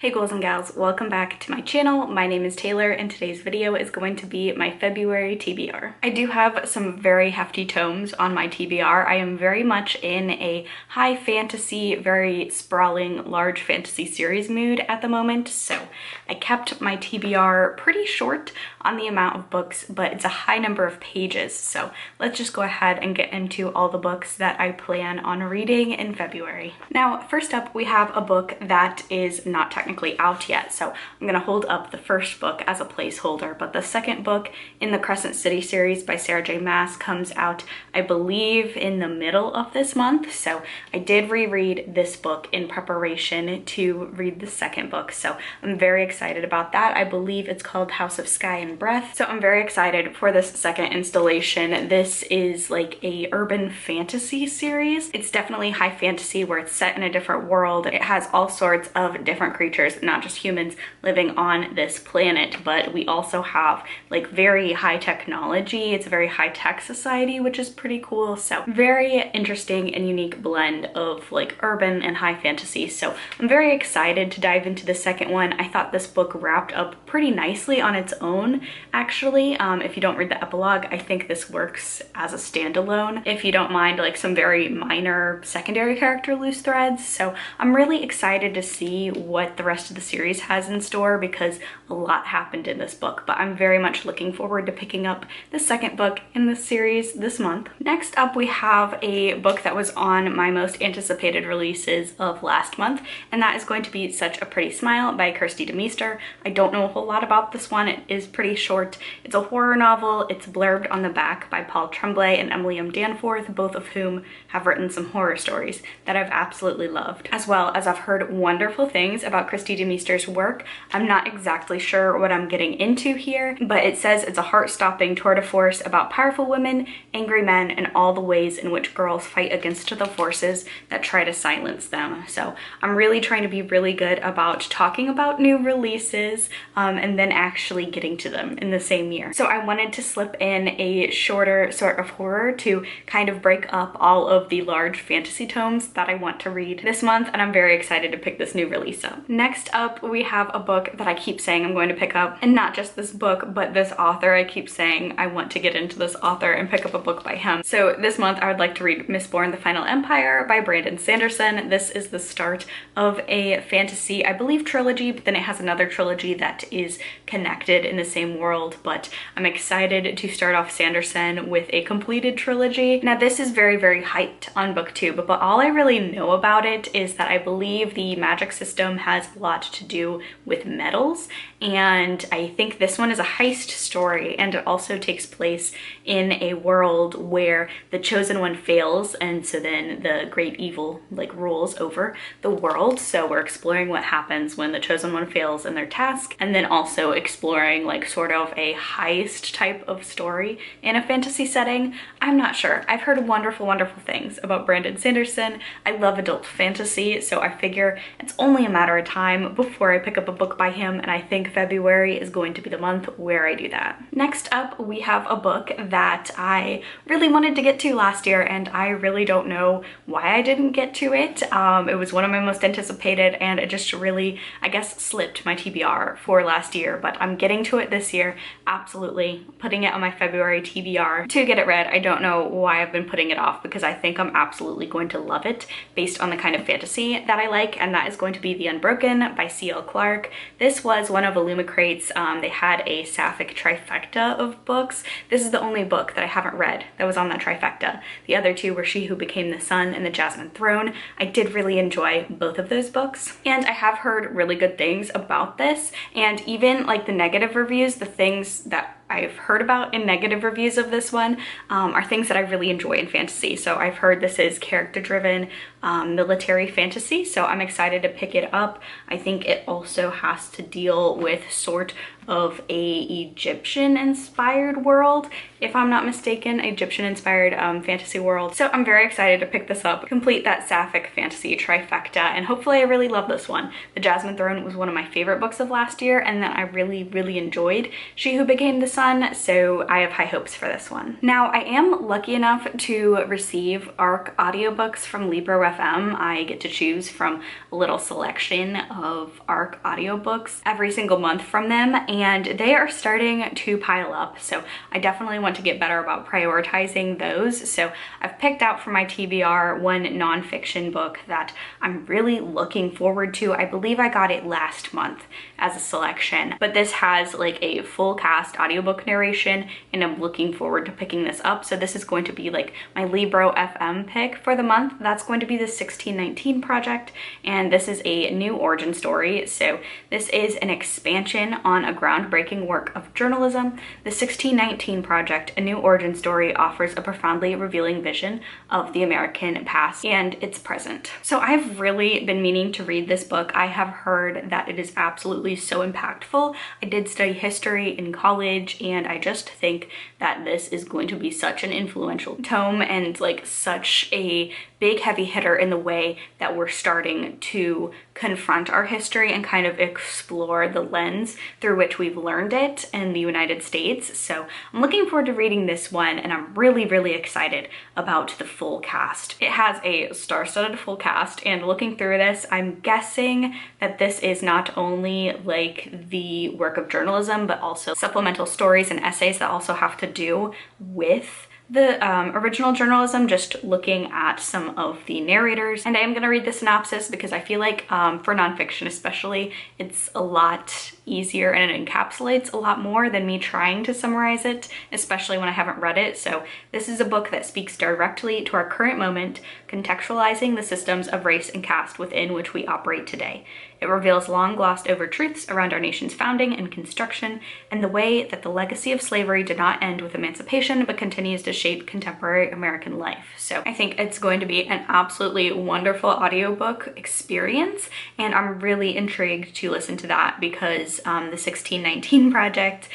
Hey girls and gals, welcome back to my channel. My name is Taylor and today's video is going to be my February TBR. I do have some very hefty tomes on my TBR. I am very much in a high fantasy, very sprawling, large fantasy series mood at the moment, so I kept my TBR pretty short on the amount of books, but it's a high number of pages, so let's just go ahead and get into all the books that I plan on reading in February. Now, first up, we have a book that is not technically out yet, so I'm gonna hold up the first book as a placeholder, but the second book in the Crescent City series by Sarah J. Maas comes out, I believe, in the middle of this month, so I did reread this book in preparation to read the second book, so I'm very excited about that. I believe it's called House of Sky and Breath, so I'm very excited for this second installation. This is like a urban fantasy series. It's definitely high fantasy where it's set in a different world. It has all sorts of different creatures, not just humans living on this planet, but we also have like very high technology. It's a very high-tech society, which is pretty cool. So very interesting and unique blend of like urban and high fantasy. So I'm very excited to dive into the second one. I thought this book wrapped up pretty nicely on its own, actually. If you don't read the epilogue, I think this works as a standalone, if you don't mind like some very minor secondary character loose threads. So I'm really excited to see what the rest of the series has in store because a lot happened in this book, but I'm very much looking forward to picking up the second book in this series this month. Next up, we have a book that was on my most anticipated releases of last month, and that is going to be Such a Pretty Smile by Kristi DeMeester. I don't know a whole lot about this one. It is pretty short. It's a horror novel. It's blurbed on the back by Paul Tremblay and Emily M. Danforth, both of whom have written some horror stories that I've absolutely loved, as well as I've heard wonderful things about Kristi DeMeester's work. I'm not exactly sure what I'm getting into here, but it says it's a heart-stopping tour de force about powerful women, angry men, and all the ways in which girls fight against the forces that try to silence them. So I'm really trying to be really good about talking about new releases and then actually getting to them in the same year. So I wanted to slip in a shorter sort of horror to kind of break up all of the large fantasy tomes that I want to read this month, and I'm very excited to pick this new release up. Next up, we have a book that I keep saying I'm going to pick up, and not just this book, but this author. I keep saying I want to get into this author and pick up a book by him. So this month I would like to read Mistborn: The Final Empire by Brandon Sanderson. This is the start of a fantasy, I believe, trilogy, but then it has another trilogy that is connected in the same world, but I'm excited to start off Sanderson with a completed trilogy. Now this is very, very hyped on BookTube, but all I really know about it is that I believe the magic system has a lot to do with metals, and I think this one is a heist story, and it also takes place in a world where the chosen one fails, and so then the great evil like rules over the world. So we're exploring what happens when the chosen one fails in their task, and then also exploring like sort of a heist type of story in a fantasy setting. I'm not sure. I've heard wonderful, wonderful things about Brandon Sanderson. I love adult fantasy, so I figure it's only a matter of time before I pick up a book by him, and I think February is going to be the month where I do that. Next up, we have a book that I really wanted to get to last year, and I really don't know why I didn't get to it. It was one of my most anticipated, and it just really, I guess, slipped my TBR for last year, but I'm getting to it this year, absolutely putting it on my February TBR to get it read. I don't know why I've been putting it off because I think I'm absolutely going to love it based on the kind of fantasy that I like, and that is going to be The Unbroken by C.L. Clarke. This was one of Illumicrate's, they had a sapphic trifecta of books. This is the only book that I haven't read that was on that trifecta. The other two were She Who Became the Sun and The Jasmine Throne. I did really enjoy both of those books, and I have heard really good things about this, and even like the negative reviews, the things that I've heard about in negative reviews of this one are things that I really enjoy in fantasy. So I've heard this is character-driven military fantasy, so I'm excited to pick it up. I think it also has to deal with sort of a Egyptian inspired world, if I'm not mistaken, Egyptian inspired fantasy world. So I'm very excited to pick this up, complete that sapphic fantasy trifecta, and hopefully I really love this one. The Jasmine Throne was one of my favorite books of last year and that I really enjoyed. She Who Became the Sun, so I have high hopes for this one. Now, I am lucky enough to receive ARC audiobooks from librofm. I get to choose from a little selection of ARC audiobooks every single month from them, and they are starting to pile up. So I definitely want to get better about prioritizing those. So I've picked out for my TBR one nonfiction book that I'm really looking forward to. I believe I got it last month as a selection, but this has like a full cast audiobook narration and I'm looking forward to picking this up. So this is going to be like my librofm pick for the month. That's going to be the 1619 Project, and this is a new origin story. So this is an expansion on a groundbreaking work of journalism. The 1619 Project, a new origin story, offers a profoundly revealing vision of the American past and its present. So I've really been meaning to read this book. I have heard that it is absolutely so impactful. I did study history in college, and I just think that this is going to be such an influential tome and like such a big heavy hitter in the way that we're starting to confront our history and kind of explore the lens through which we've learned it in the United States. So I'm looking forward to reading this one, and I'm really excited about the full cast. It has a star-studded full cast, and looking through this, I'm guessing that this is not only like the work of journalism, but also supplemental stories and essays that also have to do with the original journalism, just looking at some of the narrators. And I am going to read the synopsis because I feel like for nonfiction especially, it's a lot easier and it encapsulates a lot more than me trying to summarize it, especially when I haven't read it. So this is a book that speaks directly to our current moment, contextualizing the systems of race and caste within which we operate today. It reveals long glossed over truths around our nation's founding and construction, and the way that the legacy of slavery did not end with emancipation, but continues to shape contemporary American life. So I think it's going to be an absolutely wonderful audiobook experience, and I'm really intrigued to listen to that because the 1619 Project,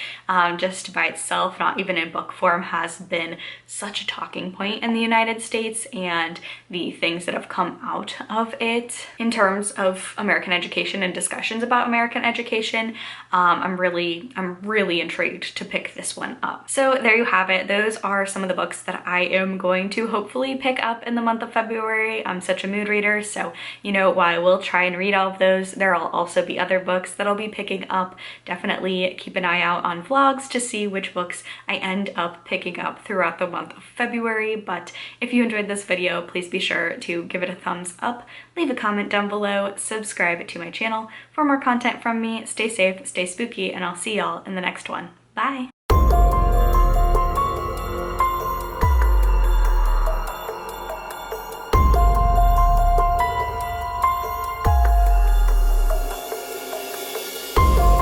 just by itself, not even in book form, has been such a talking point in the United States, and the things that have come out of it in terms of American education and discussions about American education. I'm really intrigued to pick this one up. So there you have it. Those are some of the books that I am going to hopefully pick up in the month of February. I'm such a mood reader, so you know, while I will try and read all of those, there'll also be other books that I'll be picking up. Definitely keep an eye out on vlogs to see which books I end up picking up throughout the month of February. But if you enjoyed this video, please be sure to give it a thumbs up, leave a comment down below, subscribe to my channel for more content from me. Stay safe, stay spooky, and I'll see y'all in the next one. Bye!